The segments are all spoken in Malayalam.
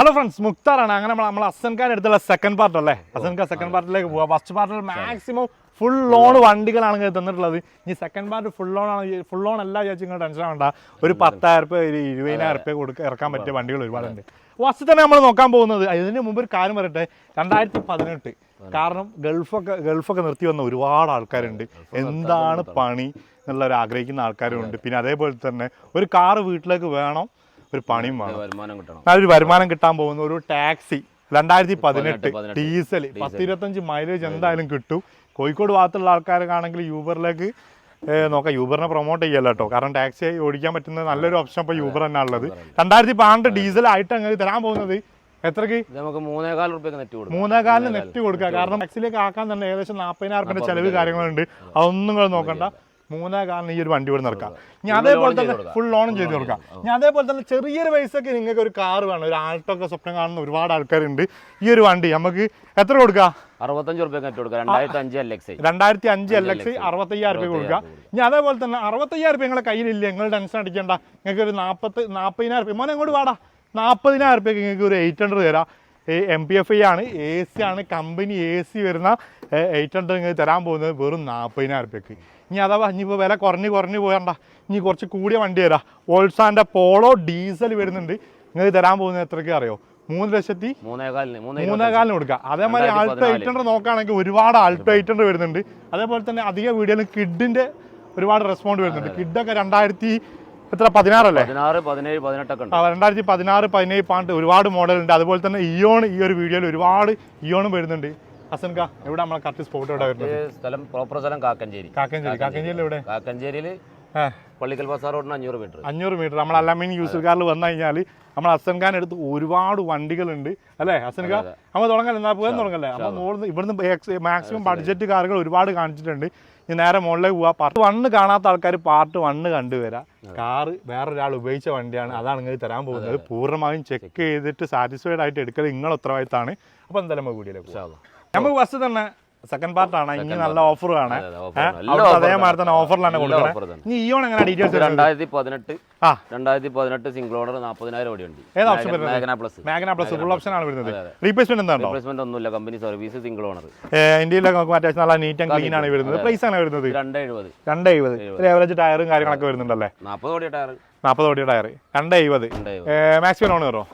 Hello friends, മുക്താറാണ്. അങ്ങനെ നമ്മൾ ഹസൻ ഖാൻ എടുത്തുള്ള സെക്കൻഡ് പാർട്ട് അല്ലേ? ഹസൻ ഖാൻ സെക്കൻഡ് പാർട്ടിലേക്ക് പോവാം. ഫസ്റ്റ് പാർട്ടിൽ മാക്സിമം ഫുൾ ലോൺ വണ്ടികളാണ് തന്നിട്ടുള്ളത്. ഇനി സെക്കൻഡ് പാർട്ട് ഫുൾ ലോൺ അല്ല വിചാരിച്ചു നിങ്ങൾ ടെൻഷൻ വേണ്ട. ഒരു 10,000 രൂപ, ഒരു 20,000 രൂപ ഇറക്കാൻ പറ്റിയ വണ്ടികൾ ഒരുപാടുണ്ട്. ഫസ്റ്റ് തന്നെ നമ്മൾ നോക്കാൻ പോകുന്നത്, ഇതിന് മുമ്പ് ഒരു കാര്യം പറയട്ടെ, 2018. കാരണം ഗൾഫൊക്കെ നിർത്തി വന്ന ഒരുപാട് ആൾക്കാരുണ്ട്. എന്താണ് പണി എന്നുള്ളവർ ആഗ്രഹിക്കുന്ന ആൾക്കാരുണ്ട്. പിന്നെ അതേപോലെ തന്നെ ഒരു കാറ് വീട്ടിലേക്ക് വേണം, ഒരു പണിയും വേണം, നല്ലൊരു വരുമാനം കിട്ടാൻ പോകുന്ന ഒരു ടാക്സി 2018 ഡീസൽ 10-25 മൈലേജ് എന്തായാലും കിട്ടും. കോഴിക്കോട് ഭാഗത്തുള്ള ആൾക്കാർക്കാണെങ്കിൽ യൂബറിലേക്ക് നോക്കാം. യൂബറിനെ പ്രൊമോട്ട് ചെയ്യല്ലോ കേട്ടോ, കാരണം ടാക്സി ഓടിക്കാൻ പറ്റുന്ന നല്ലൊരു ഓപ്ഷൻ ഇപ്പോൾ യൂബർ തന്നെ ഉള്ളത്. 2012 ഡീസൽ ആയിട്ട് അങ്ങനെ തരാൻ പോകുന്നത് എത്രക്ക്? നമുക്ക് 3,400 രൂപ നെറ്റ് കൊടുക്കാം. 3,400 നെറ്റ് കൊടുക്കുക. കാരണം ടാക്സിയിലേക്ക് ആക്കാൻ തന്നെ ഏകദേശം 40,000 രൂപ ചെലവ് കാര്യങ്ങളുണ്ട്. അതൊന്നും നിങ്ങൾ നോക്കണ്ട. 3,400 ഈ ഒരു വണ്ടി ഇവിടെ നിർക്കാം. ഞാൻ അതേപോലെ തന്നെ ഫുൾ ലോണും ചെയ്ത് കൊടുക്കാം. ഞാൻ അതേപോലെ തന്നെ ചെറിയൊരു പൈസക്ക് നിങ്ങൾക്ക് ഒരു കാർ വേണം, ഒരു ആൾട്ടോ ഒക്കെ സ്വപ്നം കാണുന്ന ഒരുപാട് ആൾക്കാരുണ്ട്. ഈ ഒരു വണ്ടി നമുക്ക് എത്ര കൊടുക്കാം? 65 രൂപ നെറ്റ് കൊടുക്കാം. 2005 LX 65,000 രൂപ കൊടുക്കാം. ഇനി അതേപോലെ തന്നെ 65,000 രൂപ നിങ്ങളുടെ കയ്യിലില്ല, നിങ്ങൾ ടെൻഷൻ അടിക്കേണ്ട. നിങ്ങൾക്ക് ഒരു 40,000 രൂപ മോനെ ഇങ്ങോട്ട് വാടാ, 40,000 രൂപയ്ക്ക് നിങ്ങൾക്ക് ഒരു 800 തരാം. MPFI ആണ്, AC ആണ്, കമ്പനി AC വരുന്ന 800 നിങ്ങൾക്ക് തരാൻ പോകുന്നത് വെറും 40,000 രൂപയ്ക്ക്. ഇനി അഥവാ ഇനിയിപ്പോൾ വില കുറഞ്ഞ് പോകണ്ട, ഇനി കുറച്ച് കൂടിയ വണ്ടി തരാം. വോൾസാൻ്റെ പോളോ ഡീസൽ വരുന്നുണ്ട്. നിങ്ങൾക്ക് തരാൻ പോകുന്നത് എത്രയ്ക്ക് അറിയോ? 3,04,000 കൊടുക്കുക. അതേമാതിരി ആൾട്ടോ 800 നോക്കുകയാണെങ്കിൽ ഒരുപാട് ആൾട്ടോ 800 വരുന്നുണ്ട്. അതേപോലെ തന്നെ അധിക വീഡിയോയിൽ കിഡിൻ്റെ ഒരുപാട് റെസ്പോണ്ട് വരുന്നുണ്ട്. കിഡൊക്കെ 2016 അല്ലേ? 2016-17 പാണ്ട് ഒരുപാട് മോഡലുണ്ട്. അതുപോലെ തന്നെ ഇയോൺ ഈ ഒരു വീഡിയോയിൽ ഒരുപാട് ഇയോണും വരുന്നുണ്ട്. ഹസൻ ഖാൻ എവിടെ നമ്മളെ കറക്റ്റ് സ്പോട്ട് എവിടെ വരുന്നത്? സ്ഥലം പ്രോപ്പർ സ്ഥലം കാക്കഞ്ചേരി എവിടെ? കാക്കഞ്ചേരിയിൽ പള്ളിക്കൽ ബസാർ റോഡിന് 500 മീറ്റർ. നമ്മൾ അല്ലാമീൻ യൂസർ കാറിൽ വന്നു കഴിഞ്ഞാൽ നമ്മൾ ഹസൻ ഖാൻ എടുത്ത് ഒരുപാട് വണ്ടികളുണ്ട് അല്ലേ ഹസൻ ഖാൻ? നമ്മൾ തുടങ്ങല്ലേ, എന്നാൽ പോകാൻ തുടങ്ങല്ലേ? നമ്മൾ ഇവിടുന്ന് മാക്സിമം ബഡ്ജറ്റ് കാറുകൾ ഒരുപാട് കാണിച്ചിട്ടുണ്ട്. ഇനി നേരെ മുകളിലേക്ക് പോവാം. പാർട്ട് 1 കാണാത്ത ആൾക്കാർ പാർട്ട് 1 കണ്ടുവരാം. കാറ് വേറൊരാൾ ഉപയോഗിച്ച വണ്ടിയാണ്, അതാണ് നിങ്ങൾക്ക് തരാൻ പോകുന്നത്. പൂർണ്ണമായും ചെക്ക് ചെയ്തിട്ട് സാറ്റിസ്ഫൈഡ് ആയിട്ട് എടുക്കൽ നിങ്ങളുടെ ഉത്തരവാദിത്തമാണ്. അപ്പോൾ എന്തായാലും നമ്മൾ വീഡിയോയിലേക്ക് പോകാം. നമുക്ക് ഫസ്റ്റ് തന്നെ സെക്കൻഡ് പാർട്ടാണ്. ഇനി നല്ല ഓഫർ ആണ്, അതേമാതിരി തന്നെ ഓഫറിലാണ് കൊടുക്കുന്നത്. ഇനി ഇയോൺ എങ്ങനെ ഡീറ്റെയിൽസ്? 2018 single owner 40,000 ഓടിയുണ്ട്. ഏത് ഓപ്ഷൻ വരുന്നത്? മാഗ്ന പ്ലസ് ഫുൾ ഓപ്ഷൻ ആണ് വരുന്നത്. റീപ്ലേസ്മെന്റ് എന്താണോ? റീപ്ലേസ്മെന്റ് ഒന്നുമില്ല, കമ്പനി സർവീസ് സിംഗിൾ ഓണർ. ഇന്ത്യയിലൊക്കെ നമുക്ക് അത്യാവശ്യം നല്ല നീറ്റ് ആൻഡ് ക്ലീൻ ആണ് വരുന്നത്. പ്രൈസ് ആണ് വരുന്നത് 270. ഒരു ആവറേജ് ടയറും കാര്യങ്ങളൊക്കെ വരുന്നുണ്ടല്ലേ? 40 ഓടിയ ടയർ 270. Maximum loan കയറോ?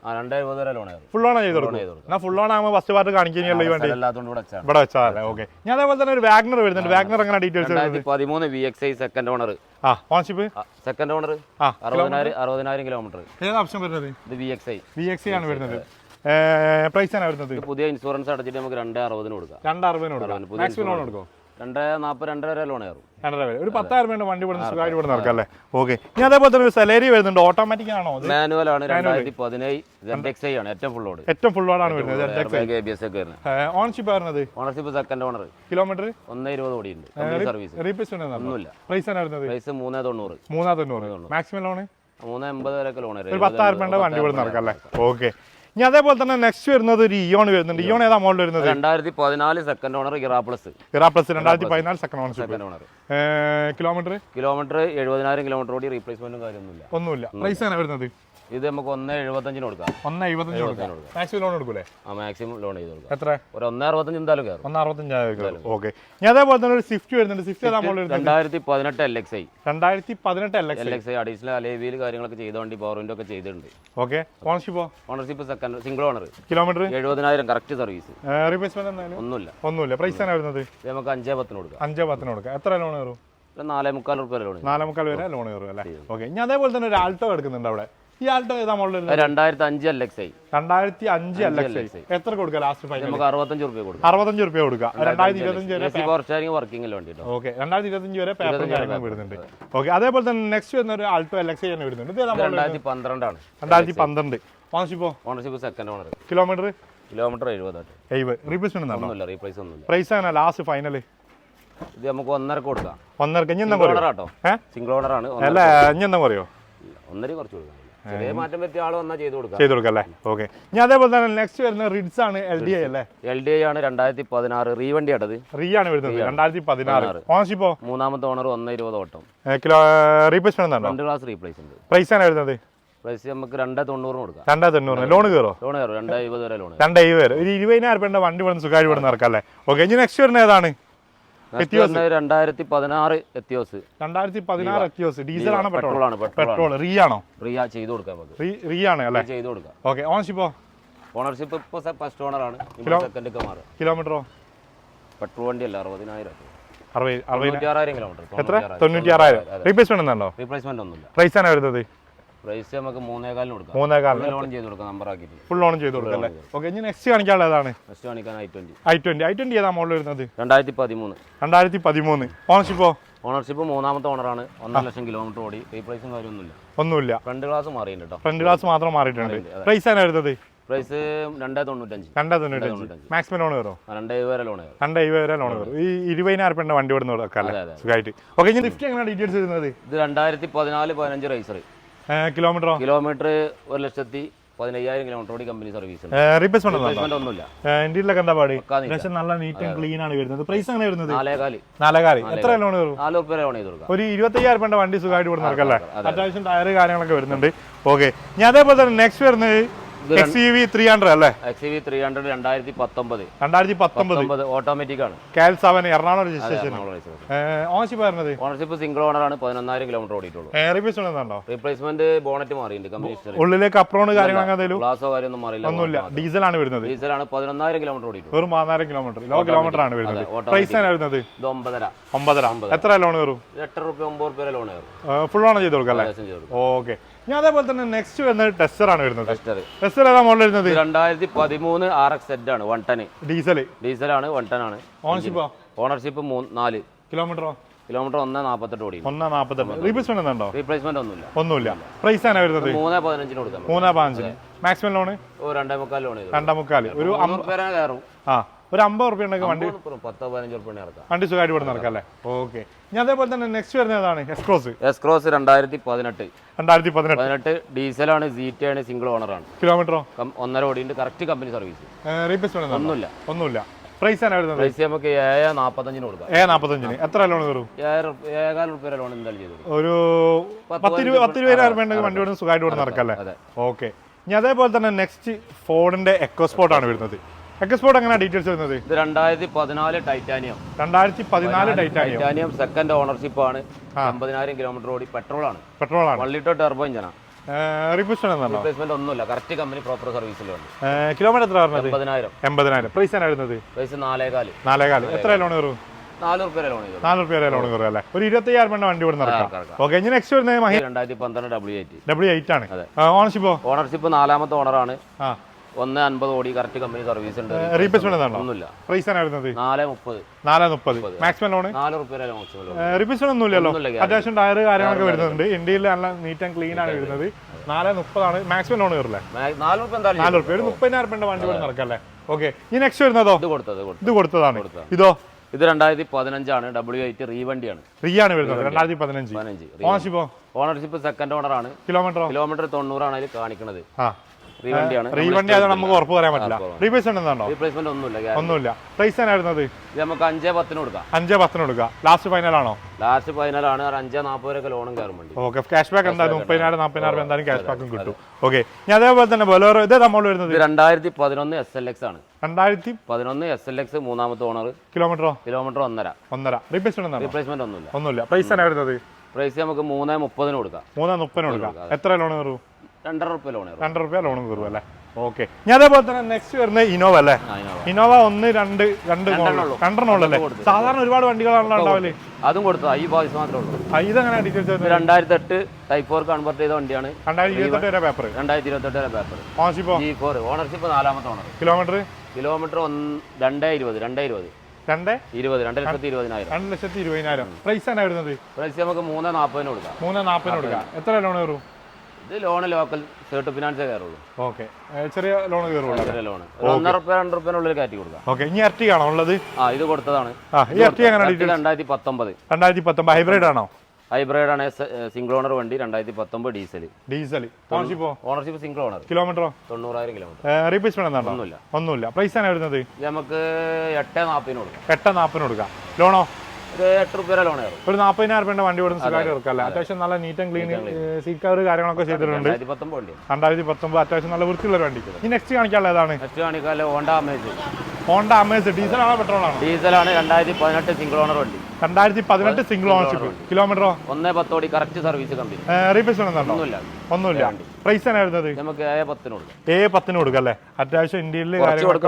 270 വരെ ലോൺ ഫുൾ ഓൺ ചെയ്ത് കൊടുക്കും. എന്നാൽ ഫുൾ ഓൺ ആകുമ്പോൾ ഫസ്റ്റ് പാർട്ട് കാണിക്കുകയല്ലോ ഈ വണ്ടി ഇവിടെ വെച്ചാൽ. ഓക്കെ. ഞാൻ അതേപോലെ തന്നെ ഒരു വാഗ്നർ വരുന്നുണ്ട്. വാഗ്നർ എങ്ങനെ details? 2013 VXI second owner. Ownership second owner 60,000 kilometre. ഏത് ഓപ്ഷൻ വരുന്നത്? ഇത് VXI ആണ് വരുന്നത്. പ്രൈസ് ആണ് വരുന്നത്. പുതിയ ഇൻഷുറൻസ് അടച്ചിട്ട് നമുക്ക് 260 കൊടുക്കാം. 260 കൊടുക്കാം. മാക്സിമം ലോൺ കൊടുക്കും. 240-2 വരെ ലോൺ കയറും. ഒരു 10,000 രൂപ വണ്ടി ഇവിടെ സുഖമായിട്ട് ഇവിടെ നടക്കാം അല്ലേ? ഓക്കെ. ഞാൻ അതേപോലെ തന്നെ ഒരു സെലേരി വരുന്നുണ്ട്. ഓട്ടോമാറ്റിക് ആണോ? മാനുവൽ ആണ്. 2017 ZXI ആണ്. ഏറ്റവും ഫുൾ ലോഡ് ആണ് വരുന്നത്. ഓണർഷിപ്പ് വരുന്നത്? Ownership second owner. കിലോമീറ്റർ 120 ഓടിയുണ്ട്. സർവീസ് റീപ്ലേസ്മെന്റ് ഒന്നുമില്ല. പ്രൈസ് ആണ് വരുന്നത്? പ്രൈസ് 390. മാക്സിമം ലോൺ 380 വരെ ലോൺ. ഒരു 10,000 രൂപ വണ്ടി ഇവിടെ നടക്കാം അല്ലേ? ഓക്കെ. ഇനി അതേപോലെ തന്നെ നെക്സ്റ്റ് വരുന്നത് ഒരു ഇയോൺ വരുന്നുണ്ട്. ഇയോൺ ഏതാ മോഡൽ വരുന്നത്? 2014 second owner Era plus 2014 second owner. Kilometre 70,000 kilometre ഓടി. റീപ്ലേസ്മെന്റും ഒന്നുമില്ല. പ്രൈസ് ആണ് വരുന്നത്? ഇത് നമുക്ക് 1,75 കൊടുക്കാം. 1,75 കൊടുക്കാം. മാക്സിമം ലോൺ കൊടുക്കൂലേ? മാക്സിമം ലോൺ ചെയ്ത് കൊടുക്കാം. എത്ര? ഒരു 1,65 എന്തായാലും കയറും. 1,65. ഓക്കെ. ഞാൻ അതേപോലെ തന്നെ ഒരു സ്വിഫ്റ്റ് വരുന്നുണ്ട്. സ്വിഫ്റ്റ് ഏതാ മോഡൽ? 2018 LXI. 2018 LXI അഡീഷണൽ അലേവിയിൽ കാര്യങ്ങളൊക്കെ ചെയ്ത വണ്ടി പവർ വിൻഡോ ഒക്കെ ചെയ്തിട്ടുണ്ട്. Okay. Ownership second single owner. Kilometre 70,000 correct service. Replacement ഒന്നുമില്ല. പ്രൈസ് ആണ് വരുന്നത്? നമുക്ക് 5,10 കൊടുക്കാം. 5,10 കൊടുക്കാം. എത്ര ലോൺ കയറും? 4,45 രൂപ ലോൺ. 4,45 വരെ ലോൺ കയറും അല്ലേ? ഓക്കെ. ഞാൻ അതേപോലെ തന്നെ ഒരു ആൾട്ടോ എടുക്കുന്നുണ്ട് അവിടെ. ഈ ആൾട്ടോ ഏതാ മോഡൽ? 2005 LXI. 2005 LXI. എത്ര കൊടുക്കുക ലാസ്റ്റ് ഫൈനൽ? നമുക്ക് 65 രൂപ കൊടുക്കാം. 65 രൂപ കൊടുക്കുക. 2025 വരെ പവർ സ്റ്റാരിംഗ് വർക്കിംഗ് വണ്ടി. ഓക്കെ. 2025 വരെ പേപ്പർ കാര്യങ്ങൾ വരുന്നുണ്ട്. ഓക്കെ. അതേപോലെ തന്നെ നെക്സ്റ്റ് വരുന്ന ഒരു ആൾട്ടോ LXI തന്നെ വരുന്നുണ്ട്. ഇത് 2012 ആണ്. 2012. Ownership second owner. Kilometre 70. Replacement ഒന്നുമില്ല. റീപ്ലേസ് ഒന്നുമില്ല. പ്രൈസ് ആണ് ലാസ്റ്റ് ഫൈനൽ? ഇത് നമുക്ക് 1.5 കൊടുക്കാം. 1.5. സിംഗിൾ ഓണർ ആണ്. അല്ല ഇനി എന്താ പറയോ? 1.5 കുറച്ച് കൊടുക്കാം. ചെറിയ മാറ്റം പറ്റിയ ആൾ വന്നാൽ ചെയ്ത് കൊടുക്കാം അല്ലേ? ഓക്കെ. ഞാൻ അതേപോലെ തന്നെ നെക്സ്റ്റ് വരുന്ന റിഡ്സ് ആണ്. LDI അല്ലേ? LDI ആണ്. 2016 റീ വണ്ടി ആട്ടത്. റീ ആണ് വരുന്നത്. 2016. ഓണർഷിപ്പോ? മൂന്നാമത്തെ ഓണർ. 120 ഓട്ടം. റീപ്ലേസ്മെന്റ് 2 ക്ലാസ് റീപ്ലേസ് ഉണ്ട്. പ്രൈസ് ആണ് വരുന്നത്? പ്രൈസ് നമുക്ക് 290 കൊടുക്കാം. 290 ലോൺ കയറോ? ലോൺ കയറും 250 വരെ ലോൺ. 270 വരെ ഒരു 20,000 രൂപ വണ്ടി ഇവിടെ സുഖമായിട്ട് ഇവിടെ നടക്കാം അല്ലേ? ഓക്കെ, ഇനി നെക്സ്റ്റ് വരുന്നത് ഏതാണ്? 2016 എത്തിയോസ്. 2016 എത്തിയോസ് ഡീസൽ ആണ് പെട്രോൾ ആണ്. പെട്രോൾ റീ ആണോ? റീ ചെയ്ത് കൊടുക്കാം നമുക്ക്. റീ ആണ് അല്ലേ? ചെയ്ത് കൊടുക്കാം. ഓക്കെ, ഓണർഷിപ്പോ? ഓണർഷിപ്പ് ഇപ്പോൾ ഫസ്റ്റ് ഓണറാണ്. സെക്കൻഡ് ഒക്കെ മാറും. കിലോമീറ്ററോ? പെട്രോൾ വണ്ടി അല്ല 60,000. 96,000 കിലോമീറ്റർ. എത്ര? 96,000. റീപ്ലേസ്മെന്റ് ഉണ്ടോ? റീപ്ലേസ്മെന്റ് ഒന്നുമില്ല. പ്രൈസ് ആണ് വരുന്നത്? പ്രൈസ് നമുക്ക് 3.4 കൊടുക്കാം. 3.4 ലോൺ ചെയ്ത് കൊടുക്കാം. നമ്പർ ആക്കിയിട്ട് ഫുൾ ലോൺ ചെയ്ത് കൊടുക്കാം അല്ലേ? ഓക്കെ, ഇനി നെക്സ്റ്റ് കാണിക്കാനുള്ള ഏതാണ്? നെക്സ്റ്റ് കാണിക്കാൻ i20 ഏതാ മോഡൽ വരുന്നത്? 2013. 2013. ഓണർഷിപ്പോ? ഓണർഷിപ്പ് മൂന്നാമത്തെ ഓണറാണ്. 1.5 ലക്ഷം കിലോമീറ്റർ ഓടി. റീപ്ലേസും കാര്യമൊന്നുമില്ല. ഒന്നുമില്ല. ഫ്രണ്ട് ഗ്ലാസ് മാറിയിട്ടുണ്ട് കേട്ടോ. ഫ്രണ്ട് ഗ്ലാസ് മാത്രം മാറിയിട്ടുണ്ട്. പ്രൈസ് ആണ് വരുന്നത്? പ്രൈസ് 295. 295. Maximum loan കയറോ? 270 വരെ ലോൺ കയറും. 270 വരെ ലോൺ കയറും. ഈ 20,000 രൂപ വണ്ടി ഇവിടെ നിന്ന് സുഖമായിട്ട്. ഓക്കെ, ഇനി ലിഫ്റ്റ് എങ്ങനെയാണ് ഡീറ്റെയിൽസ് വരുന്നത്? ഇത് 2014-15 റൈസർ. കിലോമീറ്ററോ? കിലോമീറ്റർ 1,15,000 കിലോമീറ്റർ ഓടി കമ്പനി സർവീസ്. റീപ്ലേസ്മെന്റ് ഒന്നുമില്ല. ഇന്ത്യയിലൊക്കെ എന്താ പാടി? നല്ല നീറ്റ് ആൻഡ് ക്ലീൻ ആണ് വരുന്നത്. പ്രൈസ് അങ്ങനെ വരുന്നത്? 4.4. എത്ര ലോൺ കയറും? 4 രൂപ ലോൺ ചെയ്ത് കൊടുക്കാം. ഒരു 25,000 രൂപ വണ്ടി സുഖമായിട്ട് ഇവിടെ നടക്കല്ലേ? അത്യാവശ്യം ടയർ കാര്യങ്ങളൊക്കെ വരുന്നുണ്ട്. ഓക്കെ, ഞാൻ അതേപോലെ തന്നെ നെക്സ്റ്റ് വരുന്നത് XUV 300 അല്ലേ? XUV 300 2019 ഓട്ടോമാറ്റിക് ആണ്. KL 7 Ernakulam registration. ഓണർഷിപ്പ് വരുന്നത്? ഓണർഷിപ്പ് സിംഗിൾ ഓണർ ആണ്. 11,000 കിലോമീറ്റർ ഓടിയിട്ടുള്ളൂ. റീപ്ലേസ്മെന്റ് ബോണറ്റ് മാറിയിട്ടുണ്ട്. കമ്പനി ഉള്ളിലേക്ക് അപ്രോൺ കാര്യങ്ങളൊക്കെ ഗ്ലാസോ കാര്യമൊന്നും മാറിയില്ല. ഒന്നുമില്ല. ഡീസൽ ആണ് വരുന്നത്. ഡീസൽ ആണ്. 11,000 കിലോമീറ്റർ ഓടിയിട്ടുള്ളൂ. വെറും 14 കിലോമീറ്റർ ലോ കിലോമീറ്റർ ആണ് വരുന്നത്. പ്രൈസ് ആണ് വരുന്നത്? ഇത് 9.5. 9.5. എത്ര ലോൺ കയറും? 8 രൂപ 9 രൂപ ലോൺ കയറും. ഫുൾ ഓൺ ചെയ്ത് കൊടുക്കാം അല്ലേ? ഓക്കെ, ഞാൻ അതേപോലെ തന്നെ നെക്സ്റ്റ് വരുന്നത് ടെസ്റ്റർ ആണ് വരുന്നത്. ടെസ്റ്റർ ഏതാ മോഡൽ വരുന്നത്? 2013 RX-Z ആണ്. 110 ഡീസൽ ആണ്. 110 ആണ്. ഓണർഷിപ്പ് 4. കിലോമീറ്ററോ? കിലോമീറ്റർ 1.48 ഓടി. 1.48. റീപ്ലേസ്മെന്റ് ഉണ്ടോ? റീപ്ലേസ്മെന്റ് ഒന്നുമില്ല. പ്രൈസ് ആണ് വരുന്നത്? 3.15 കൊടുക്കാം. 3.15. Maximum loan? 2.25 ലോൺ. 2.25. ഒരു 50 കയറും. ഒരു 50 റുപ്യ ഉണ്ടെങ്കിൽ വണ്ടി 10-15 റുപ്യ ഇറക്കാം. വണ്ടി സുഖമായിട്ട് ഇവിടെ നടക്കാം അല്ലേ? ഓക്കെ, ഞാൻ അതേപോലെ തന്നെ നെക്സ്റ്റ് വരുന്നത് ഏതാണ്? എസ്-ക്രോസ് 2018 ഡീസലാണ്. ZT ആണ്. സിംഗിൾ ഓണർ ആണ്. കിലോമീറ്ററോ? 1.5 ഓടിയുണ്ട്. Correct company service. റീപ്ലേസ്മെന്റ് ഒന്നുമില്ല. പ്രൈസ് ആണ് വരുന്നത്? പ്രൈസ് നമുക്ക് 7.45 കൊടുക്കാം. 7.45. എത്ര ലോൺ കയറും? 7.25 രൂപ ലോൺ എന്തായാലും ചെയ്തു. ഒരു 10-20,000 രൂപ ഉണ്ടെങ്കിൽ വണ്ടി ഇവിടെ സുഖമായിട്ട് ഇവിടെ നടക്കാം അല്ലേ? ഓക്കെ, ഇനി അതേപോലെ തന്നെ നെക്സ്റ്റ് ഫോർഡിന്റെ എക്കോസ്പോർട്ട് ആണ് വരുന്നത്. എക്കോസ്പോർട്ട് എങ്ങനെ ഡീറ്റെയിൽസ് വരുന്നത്? ഇത് 2014 ടൈറ്റാനിയം. 2014 ടൈറ്റാനിയം സെക്കൻഡ് ഓണർഷിപ്പ് ആണ്. 50,000 കിലോമീറ്റർ ഓടി. പെട്രോൾ ആണ്. 1 ലിറ്റർ ടർബോ ഇഞ്ചാണ്. റീപ്ലേസ്മെന്റ് ഒന്നുമില്ല. കറക്റ്റ് കമ്പനി പ്രോപ്പർ സർവീസിലുണ്ട്. കിലോമീറ്റർ എത്ര പറഞ്ഞത്? 80,000. പ്രൈസ് ആണ് വരുന്നത്? പ്രൈസ് 4.4. 4.4. എത്ര ലോൺ കയറും? 4 രൂപ ലോൺ ചെയ്തു. 4 രൂപ ലോൺ കയറും അല്ലേ? ഒരു 25,000 രൂപ വണ്ടി ഇവിടെ നടക്കാം. ഓക്കെ, ഇനി നെക്സ്റ്റ് വരുന്നത് 2012 W8 ആണ്. ഓണർഷിപ്പോ? ഓണർഷിപ്പ് 4ാമത്തെ ഓണറാണ്. 1.50 ഓടി. കറക്റ്റ് കമ്പനി സർവീസ് ഉണ്ട്. റീപ്ലേസ്മെന്റ് ഒന്നുമില്ല. പ്രൈസ് ആണ് വരുന്നത്? 4.30. Maximum loan? 4 രൂപ റീപ്ലേസ്മെന്റ് ഒന്നുമില്ലല്ലോ. അത്യാവശ്യം ടയർ കാര്യങ്ങളൊക്കെ വരുന്നുണ്ട്. ഇന്ത്യയിൽ നല്ല നീറ്റ് ആൻഡ് ക്ലീൻ ആണ് വരുന്നത്. 4.30 ആണ്. Maximum loan കയറില്ലേ? 4 രൂപ. 4 രൂപ. ഒരു 30,000 രൂപ വണ്ടി ഇവിടെ നടക്കല്ലേ? ഓക്കെ, ഈ നെക്സ്റ്റ് വരുന്നതോ? ഇത് കൊടുത്തതാണ്. ഇതോ? ഇത് 2015 ആണ്. W8 റീവണ്ടിയാണ്. ആണ് വരുന്നത്. 2015. ഓണർഷിപ്പോ? ഓണർഷിപ്പ് സെക്കൻഡ് ഓണർ ആണ്. കിലോമീറ്റർ 90 ആണ് അതിൽ കാണിക്കുന്നത്. റീവണ്ടി ആയതുകൊണ്ട് നമുക്ക് ഉറപ്പ് പറയാൻ പറ്റില്ല. റീപ്ലേസ്മെന്റ് ഒന്നുമില്ല. പ്രൈസ് ആണ് വരുന്നത്? ഇത് നമുക്ക് 5.10 കൊടുക്കാം. 5.10 കൊടുക്കാം. ലാസ്റ്റ് ഫൈനൽ ആണോ? ലാസ്റ്റ് ഫൈനൽ ആണ്. 5.40 വരെ ലോണും കയറും വണ്ടി. ഓക്കെ, ക്യാഷ് ബാക്ക് എന്തായാലും 30,000-40,000 എന്തായാലും ക്യാഷ് ബാക്കും കിട്ടും. ഓക്കെ, ഞാൻ അതേപോലെ തന്നെ ബൊലേറോ ഇതേ നമ്മൾ വരുന്നത്? 2011 SLX ആണ്. 2011 SLX 3ാമത്തെ ഓണർ. കിലോമീറ്റർ 1.5. റീപ്ലേസ്മെന്റ് ഒന്നുമില്ല. പ്രൈസ് ആണ് വരുന്നത്? പ്രൈസ് നമുക്ക് 3.30 കൊടുക്കാം. 3.30 കൊടുക്കാം. എത്ര ലോൺ കയറും? 2 രൂപ ലോൺ. 2 രൂപ ലോൺ കയറും അല്ലേ? ഓക്കെ, ഞാൻ അതേപോലെ തന്നെ നെക്സ്റ്റ് വരുന്നത് ഇനോവ അല്ലേ? ഇനോവ 1, 2 രണ്ടെണ്ണുള്ളല്ലേ? സാധാരണ ഒരുപാട് വണ്ടികളാണല്ലോ ഉണ്ടാവില്ലേ? അതും കൊടുത്തു. ഈ ബോയ്സ് മാത്രമേ ഉള്ളൂ. ഇതെങ്ങനെ ഡീറ്റെയിൽസ്? 2008 Type 4 കൺവേർട്ട് ചെയ്ത വണ്ടിയാണ്. 2028 വരെ പേപ്പർ. 2028 വരെ പേപ്പർ. ഓണർഷിപ്പ്? G4. ഓണർഷിപ്പ് 4ാമത്തെ ഓണർ. കിലോമീറ്റർ 220. 2,20,000. പ്രൈസ് ആണ് വരുന്നത്? പ്രൈസ് നമുക്ക് 3.40 കൊടുക്കാം. 3.40 കൊടുക്കാം. എത്ര ലോൺ കയറും? ഇത് ലോണ് ലോക്കൽ സേർട്ട് ഫിനാൻസേ കയറുള്ളൂ. ഓക്കെ, ചെറിയ ലോൺ കയറുള്ളൂ. ചെറിയ ലോൺ 1.5 രൂപ 2 രൂപ കയറ്റി കൊടുക്കാം. ഓക്കെ, ഇനി എർട്ടിഗ ആണോ ഉള്ളത്? ഇത് കൊടുത്തതാണ്. ഈ എർട്ടിഗ എങ്ങനെ? 2019 ഹൈബ്രിഡ് ആണോ? ഹൈബ്രിഡ് ആണ്. സിംഗിൾ ഓണർ വണ്ടി. 2019 ഡീസൽ. Ownership single owner. കിലോമീറ്ററോ? 90,000 കിലോമീറ്റർ. റീപ്ലേസ്മെന്റ് ഒന്നുമില്ല. പ്രൈസ് ആണ് വരുന്നത്? നമുക്ക് 8.40 കൊടുക്കാം. 8.40 കൊടുക്കാം. ലോണോ? ഒരു 8 രൂപ ലോൺ കയറും. ഒരു 40,000 രൂപയുടെ വണ്ടി ഇവിടുന്ന് സുഖമായിട്ട് ഇറക്കാം. അത്യാവശ്യം നല്ല neat and clean seat cover കാര്യങ്ങളൊക്കെ ചെയ്തിട്ടുണ്ട്. 2019 അത്യാവശ്യം നല്ല വൃത്തിയുള്ള വണ്ടി. ഈ നെക്സ്റ്റ് കാണിക്കാനുള്ള ഏതാണ്? നെക്സ്റ്റ് കാണിക്കാനുള്ള ഹോണ്ട അമേസ്. ഡീസൽ ആണോ പെട്രോൾ ആണോ? ഡീസലാണ്. 2018 സിംഗിൾ ഓണർ വണ്ടി. 2018 സിംഗിൾ ഓണർഷിപ്പ്. കിലോമീറ്ററോ? 1.10 ഓടി കറക്റ്റ് സർവീസ് കമ്പനി. റീപ്ലേസ്മെന്റ് ഒന്നുമില്ല. പ്രൈസ് ആണ് വരുന്നത്? നമുക്ക് A10 കൊടുക്കാം. A10 കൊടുക്കാം അല്ലേ? അത്യാവശ്യം ഇന്ത്യയിൽ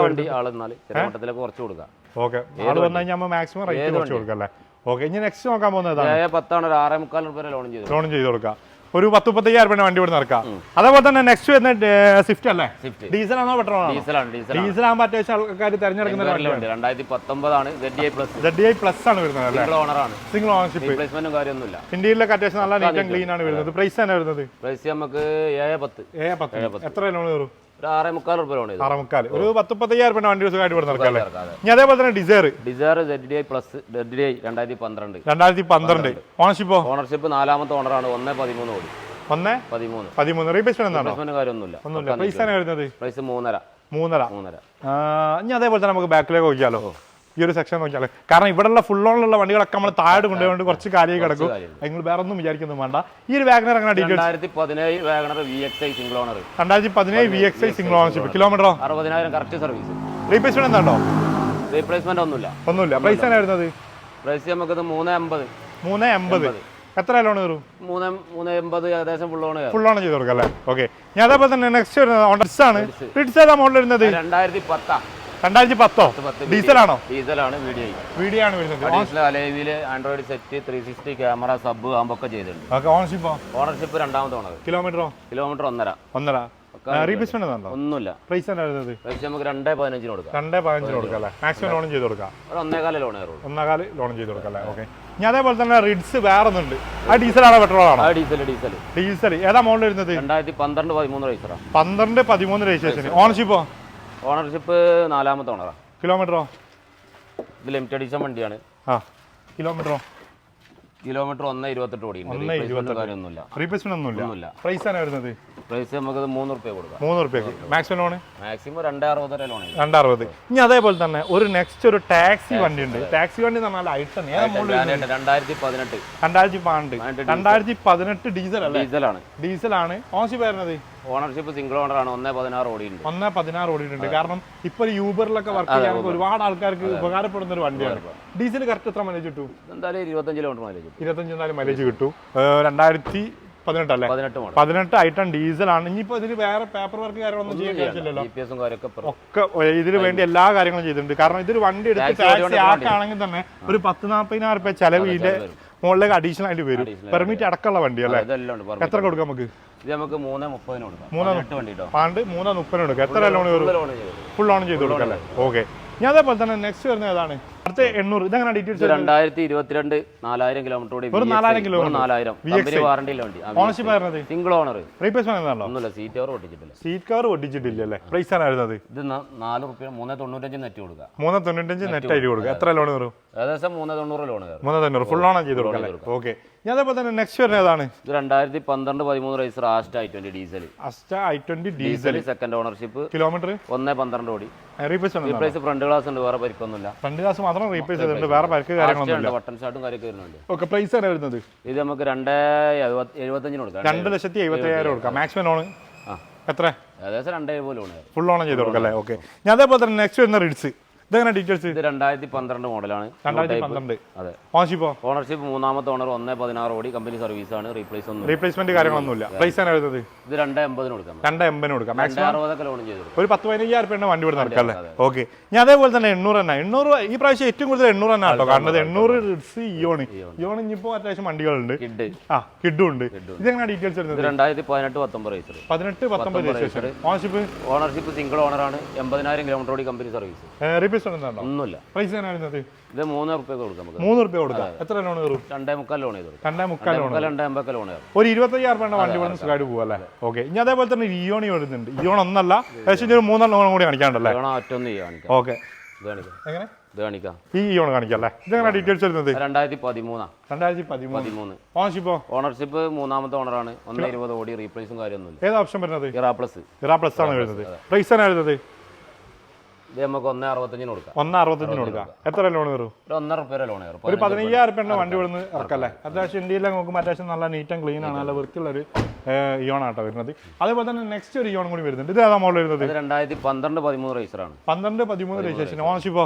വണ്ടി ആളെന്നാൽ മട്ടത്തിലേക്ക് കുറച്ച് കൊടുക്കാം. ഓക്കെ, ആള് വന്നു കഴിഞ്ഞാൽ മാക്സിമം റേറ്റ് കുറച്ച് കൊടുക്കാം അല്ലേ? ഓക്കെ, ഇനി നെക്സ്റ്റ് നോക്കാൻ പോകുന്നത് A10 ആണ്. ഒരു 6.25 രൂപ ലോൺ ചെയ്ത് കൊടുക്കാം. ഒരു 10-35,000 രൂപ വണ്ടി ഇവിടെ നടക്കാം. അതേപോലെ തന്നെ നെക്സ്റ്റ് വരുന്ന സ്വിഫ്റ്റ് അല്ലേ? ഡീസൽ ആണോ പെട്രോൾ ആണോ? ഡീസൽ ആകുമ്പോൾ അത്യാവശ്യം ആൾക്കാർ തെരഞ്ഞെടുക്കുന്ന 2019 ആണ്. ZDI പ്ലസ് ആണ് വരുന്നത്. Single ownership. ഇന്ത്യയിലൊക്കെ അത്യാവശ്യം നല്ല നീറ്റ് ആൻഡ് ക്ലീൻ ആണ് വരുന്നത്. പ്രൈസ് ആണ് വരുന്നത്? പ്രൈസ് നമുക്ക് A10. എത്ര ലോൺ കയറും? ഒരു 6.25 രൂപ ലോൺ. 6.25. ഒരു 10-35,000 രൂപ വണ്ടി സുഖമായിട്ട് ഇവിടെ നടക്കാം അല്ലേ? ഇനി അതേപോലെ തന്നെ ഡിസയർ ZDI പ്ലസ്. ZDI 2012 ഓണർഷിപ്പോ? ഓണർഷിപ്പ് 4ാമത്തെ ഓണറാണ്. 1.13 ഓടി. 1.13 റീപ്ലേസ്മെന്റ് കാര്യമൊന്നുമില്ല. പ്രൈസ് ആണ് വരുന്നത്? പ്രൈസ് 3.5. ഇനി അതേപോലെ തന്നെ നമുക്ക് ബാക്കിലേക്ക് നോക്കിയാലോ? ഈ ഒരു സെക്ഷൻ നോക്കിയാലോ? കാരണം ഇവിടെയുള്ള ഫുൾ ഓണിലുള്ള വണ്ടികളൊക്കെ നമ്മൾ താഴെ കൊണ്ടുപോയി കുറച്ച് കാര്യമായി കിടക്കും. നിങ്ങൾ വേറെ ഒന്നും വിചാരിക്കുന്നു വേണ്ട. ഈ ഒരു വാഗണർ എങ്ങനെ details? 2017 WagonR VXI single owner. 2017 VXI single ownership. കിലോമീറ്ററോ? 60,000 കറക്റ്റ് സർവീസ്. റീപ്ലേസ്മെന്റ് എന്താണോ? റീപ്ലേസ്മെന്റ് ഒന്നുമില്ല. പ്രൈസ് ആണ് വരുന്നത്? പ്രൈസ് നമുക്ക് 3.80. എത്ര ലോൺ കയറും? 3.80 ഏകദേശം ഫുൾ ഓൺ ചെയ്ത് കൊടുക്കാം അല്ലേ? ഓക്കെ, ഞാൻ അതേപോലെ തന്നെ നെക്സ്റ്റ് വരുന്നത് ആണ്. റിഡ്സ് ഏതാ മോഡൽ വരുന്നത്? 2010 ഡീസലാണോ? ഡീസലാണ്. VDI ആണ് വരുന്നത്. ആൻഡ്രോയിഡ് സെറ്റ് 360 ക്യാമറ സബ് ആകുമ്പൊക്കെ ചെയ്തിട്ടുണ്ട്. ഓണർഷിപ്പ് 2ാമത്തെ ഓണർ. കിലോമീറ്റർ 1.5. റീപ്ലേസ്മെന്റ് ഒന്നുമില്ല. പ്രൈസ് വരുന്നത്? പ്രൈസ് നമുക്ക് 2.15 കൊടുക്കാം. 2.15 കൊടുക്കാം അല്ലേ? മാക്സിമം ലോൺ ചെയ്ത് കൊടുക്കാം. 1.25 ലോൺ ചെയ്ത് കൊടുക്കാം അല്ലേ? ഓക്കെ, ഞാൻ അതേപോലെ തന്നെ റിഡ്സ് വേറെ ഒന്നുണ്ട്. ആ ഡീസലാണോ പെട്രോൾ ആണോ? ഡീസൽ. ഏതാ മോഡൽ വരുന്നത്? 2012-13 രജിസ്ട്രേഷൻ. 12-13 രജിസ്ട്രേഷൻ. ഓണർഷിപ്പോ? ഓണർഷിപ്പ് 4ാമത്തെ ഓണറാ. കിലോമീറ്ററോ? ഇത് ലിമിറ്റഡ് എഡിഷൻ വണ്ടിയാണ്. കിലോമീറ്ററോ? 1.28 ഓടി. കാര്യമൊന്നുമില്ല. റീപ്ലേസ്മെന്റ് ഒന്നുമില്ല. പ്രൈസ് ആണ് വരുന്നത്? പ്രൈസ് നമുക്ക് 3 രൂപ കൊടുക്കാം. 3 രൂപയ്ക്ക്. Maximum loan? Maximum 2.60 loan. 2.60. ഇനി അതേപോലെ തന്നെ ഒരു നെക്സ്റ്റ് ഒരു ടാക്സി വണ്ടി ഉണ്ട്. ടാക്സി വണ്ടി എന്ന് പറഞ്ഞാൽ ഐട്ടൺ. 2018 ഡീസൽ അല്ലേ? ഡീസലാണ്. ഓണർഷിപ്പ് വരുന്നത്? ഓണർഷിപ്പ് സിംഗിൾ ഓണർ ആണ്. 1.16 ഓടിയിട്ടുണ്ട്. 1.16 ഓടിയിട്ടുണ്ട്. കാരണം ഇപ്പൊ യൂബറിലൊക്കെ വർക്ക് ചെയ്യാൻ ഒരുപാട് ആൾക്കാർക്ക് ഉപകാരപ്പെടുന്ന ഒരു വണ്ടിയാണ്. ഡീസൽ കറക്റ്റ് എത്ര മൈലേജ് കിട്ടും? എന്തായാലും 25 കിലോമീറ്റർ മൈലേജ്. 25 മൈലേജ് കിട്ടും. 2018 അല്ലേ? 18 ഐറ്റം ഡീസൽ ആണ്. ഇനിയിപ്പോ ഇതിന് വേറെ പേപ്പർ വർക്ക് കാര്യങ്ങളൊന്നും ചെയ്യാൻ കഴിച്ചില്ലല്ലോ. ഒക്കെ ഇതിന് വേണ്ടി എല്ലാ കാര്യങ്ങളും ചെയ്തിട്ടുണ്ട്. കാരണം ഇതൊരു വണ്ടി എടുത്ത് ടാക്സി ആക്കുകയാണെങ്കിൽ തന്നെ ഒരു 10-40,000 രൂപ ചെലവ് ഇതിന്റെ മുകളിലേക്ക് അഡീഷണൽ ആയിട്ട് വരും. പെർമിറ്റ് അടക്കമുള്ള വണ്ടി അല്ലേ? എത്ര കൊടുക്കാം നമുക്ക്? ഇത് നമുക്ക് 3.30 കൊടുക്കാം. 3.30 കൊടുക്കാം. എത്ര ലോൺ കയറും? ഫുൾ ലോൺ ചെയ്ത് കൊടുക്കാം അല്ലേ? ഓക്കെ, ഞാൻ അതേപോലെ തന്നെ നെക്സ്റ്റ് വരുന്നത് ഏതാണ്? അടുത്ത 800. ഇതെങ്ങനെ ഡീറ്റെയിൽസ്? 2022 4,000 കിലോമീറ്റർ ഓടി. 4,000 കിലോമീറ്റർ. 4,000 വാറണ്ടിയില്ല വണ്ടി. ഓണർഷിപ്പ് വരുന്നത്? Single owner. റീപ്ലേസ്മെന്റ് ഒന്നുമില്ല. സീറ്റ് കവർ ഒട്ടിച്ചിട്ടില്ല. സീറ്റ് കവർ ഒട്ടിച്ചിട്ടില്ല അല്ലേ? പ്രൈസ് ആണ് വരുന്നത്? ഇത് 4 രൂപ. 3.95 നെറ്റ് കൊടുക്കുക. 3.95 നെറ്റ് ആയിട്ട് കൊടുക്കുക. എത്ര ലോൺ കയറും? ഏകദേശം 3.90 ലോൺ കയറും. 3.90 ഫുൾ ഓൺ ചെയ്ത് കൊടുക്കാം. ഓക്കെ, ഞാൻ അതേപോലെ തന്നെ നെക്സ്റ്റ് വരുന്നത് ഏതാണ്? ഇത് 2012-13 register Asta i20 diesel. Diesel second ownership. Kilometre 1.12 ഓടി. റീപ്ലേസ് ഫ്രണ്ട് ഗ്ലാസ് ഉണ്ട്. വേറെ പരിക്കൊന്നുമില്ല. ഫ്രണ്ട് ഗ്ലാസ് മാത്രം റീപ്ലേസ് ചെയ്തിട്ടുണ്ട്. വേറെ പരിക്ക് കാര്യങ്ങളൊന്നുമില്ല. ബട്ടൺ ഷാട്ടും കാര്യമൊക്കെ വരുന്നുണ്ട്. ഓക്കെ, പ്രൈസ് ആണ് വരുന്നത്? ഇത് നമുക്ക് 2.75 കൊടുക്കാം. 2,75,000 കൊടുക്കാം. മാക്സിമം ലോൺ എത്ര? ഏകദേശം 2.70 ലോൺ. ഫുൾ ഓൺ ചെയ്ത് കൊടുക്കാം അല്ലേ? ഓക്കെ, ഞാൻ അതേപോലെ തന്നെ നെക്സ്റ്റ് വരുന്ന റിഡ്സ്. ഇതെങ്ങനെ ഡീറ്റെയിൽസ്? ഇത് 2012 മോഡലാണ്. 2012. അതെ. ഓണർഷിപ്പ് 3ാമത്തെ ഓണർ. 1.16 ഓടി. കമ്പനി സർവീസ് ആണ്. റീപ്ലേസ്മെന്റ് കാര്യങ്ങളൊന്നുമില്ല. പ്രൈസ് ആണ് വരുന്നത്? ഇത് 2.80 കൊടുക്കാം. 2.80 കൊടുക്കാം. മാക്സിമം 2.60 ലോൺ ചെയ്തു. ഒരു 10-15,000 രൂപയുടെ വണ്ടി ഇവിടെ നടക്കാം അല്ലേ? ഓക്കെ, ഞാൻ അതേപോലെ തന്നെ 800 തന്നെ. 800 ഈ പ്രാവശ്യം ഏറ്റവും കൂടുതൽ 800 തന്നെ കേട്ടോ. കാരണം 800 റിഡ്സ് ഇയോൺ ഇനിയിപ്പോ അത്യാവശ്യം വണ്ടികളുണ്ട്. കിഡും ഉണ്ട്. ഇതെങ്ങനെ ഡീറ്റെയിൽസ് വരുന്നത്? 2018-19 register. 18-19 register. Ownership single owner ആണ്. 80,000 കിലോമീറ്റർ ഓടി. Company service. ഒന്നുമില്ല. പ്രൈസ് എങ്ങനെ വരുന്നത്? ഇത് 3 രൂപ കൊടുക്കാം. 3 രൂപ കൊടുക്കാം. എത്ര ലോൺ കയറും? 2.25 ലോൺ ചെയ്തു. 2.25 ലോൺ. 2.50 ലോൺ. ഒരു 25,000 രൂപയുടെ വണ്ടി വേണം സുഖമായിട്ട് പോകും അല്ലേ? ഓക്കെ, ഇനി അതേപോലെ തന്നെ ഇയോണി വരുന്നുണ്ട്. ഇയോൺ ഒന്നല്ല, ഏകദേശം 3 ലോൺ കൂടി കാണിക്കാണ്ടല്ലേ? ഓക്കെ, എങ്ങനെ ഈ ഇയോൺ കാണിക്കാം അല്ലേ? ഇതെങ്ങനെ ഡീറ്റെയിൽസ് വരുന്നത്? 2013. ഓണർഷിപ്പ് 3ാമത്തെ ഓണറാണ്. 1.20 ഓടി. റീപ്ലേസും കാര്യമൊന്നുമില്ല. ഏത് ഓപ്ഷൻ വരുന്നത്? ഇറാ പ്ലസ് ആണ് വരുന്നത്. പ്രൈസ് ആണ് വരുന്നത്? ഇത് നമുക്ക് 1.65 കൊടുക്കാം. 1.65 കൊടുക്കാം. എത്ര ലോൺ കയറും? ഒരു 1.5 രൂപ ലോൺ കയറും. ഒരു 15,000 വണ്ടി ഇവിടുന്ന് ഇറക്കല്ലേ. അത്യാവശ്യം ഇന്ത്യയിലെ നോക്കുമ്പോൾ അത്യാവശ്യം നല്ല നീറ്റ് ആൻഡ് ക്ലീൻ ആണ്, നല്ല വൃത്തിയുള്ള ഒരു ഇയോൺ ആട്ടോ വരുന്നത്. അതേപോലെ തന്നെ നെക്സ്റ്റ് ഒരു ഇയോൺ കൂടി വരുന്നുണ്ട്. ഇത് ഏതാ മോഡൽ വരുന്നത്? 2012-13 റേസറാണ്. 12-13 രജിസ്ട്രേഷൻ. ഓണർഷിപ്പോ?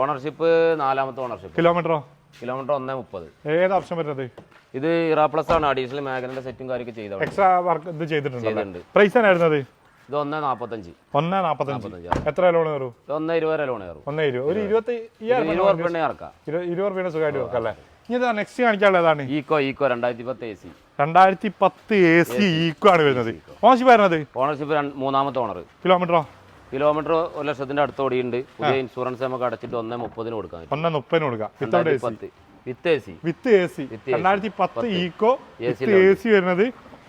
ഓണർഷിപ്പ് 4ാമത്തെ ഓണർഷിപ്പ്. കിലോമീറ്ററോ? കിലോമീറ്റർ 1.30. ഏത് ഓപ്ഷൻ വരുന്നത്? ഇത് ഇറാ പ്ലസ് ആണ്. അഡീഷണൽ മാഗ്നന്റെ സെറ്റും കാര്യമൊക്കെ ചെയ്തത്. എക്സ്ട്രാ വർക്ക് ഇത് ചെയ്തിട്ടുണ്ട്. പ്രൈസ് ആണ് വരുന്നത്? ഇത് 1.45. 1.45. എത്ര ലോൺ കയറും? 1.20 ലോൺ കയറും. 1.20. ഒരു 20,000 ഇറക്കാം. 20 സുഖമായിട്ട് വെക്കാം അല്ലേ. ഇനി ഇതാ നെക്സ്റ്റ് കാണിക്കാനുള്ളതാണ് ഈക്കോ 2010 AC. 2010 AC ഈക്കോ ആണ് വരുന്നത്. ഓണർഷിപ്പ് വരുന്നത്? ഓണർഷിപ്പ് 3ാമത്തെ ഓണർ. കിലോമീറ്ററോ? കിലോമീറ്റർ 1,00,000 അടുത്ത് ഓടിയുണ്ട്. പുതിയ ഇൻഷുറൻസ് നമുക്ക് അടച്ചിട്ട് 1.30 കൊടുക്കാം. 1.30 കൊടുക്കാം. വിത്ത് AC. 2010 ഈക്കോ AC വരുന്നത്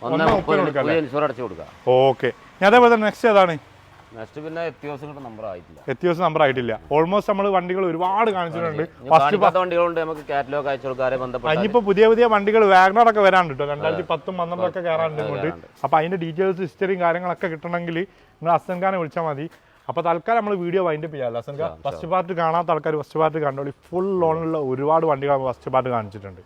1.30 കൊടുക്കാം. ഇൻഷുറൻസ് അടച്ചു കൊടുക്കാം. ഓക്കെ. അതേപോലെ തന്നെ നെക്സ്റ്റ് ഏതാണ്? നെക്സ്റ്റ് പിന്നെ എത്തിയോസിന്റെ നമ്പർ ആയിട്ടില്ല. എത്തിയോസ് നമ്പർ ആയിട്ടില്ല. ഓൾമോസ്റ്റ് നമ്മൾ വണ്ടികൾ ഒരുപാട് കാണിച്ചിട്ടുണ്ട്. വണ്ടികളുണ്ട്, നമുക്ക് കാറ്റലോഗ് അയച്ചു കൊടുക്കാരെ ബന്ധപ്പെട്ട്. ഇനിയിപ്പോ പുതിയ വണ്ടികൾ വാഗ്നർ ഒക്കെ വരാണ്ട് കേട്ടോ. 2010-12 ഒക്കെ കയറാണ്ട് ഇങ്ങോട്ട്. അപ്പൊ അതിന്റെ ഡീറ്റെയിൽസ് ഹിസ്റ്ററിയും കാര്യങ്ങളൊക്കെ കിട്ടണമെങ്കിൽ നിങ്ങൾ ഹസൻ ഖാനെ വിളിച്ചാൽ മതി. അപ്പോൾ തൽക്കാലം നമ്മൾ വീഡിയോ വൈൻഡപ്പ് ചെയ്യാമല്ലോ ഹസൻ ഖാൻ. ഫസ്റ്റ് പാർട്ട് കാണാത്ത ആൾക്കാർ ഫസ്റ്റ് പാർട്ട് കണ്ടോളി. ഫുൾ ലോണിലുള്ള ഒരുപാട് വണ്ടികൾ ഫസ്റ്റ് പാർട്ട് കാണിച്ചിട്ടുണ്ട്.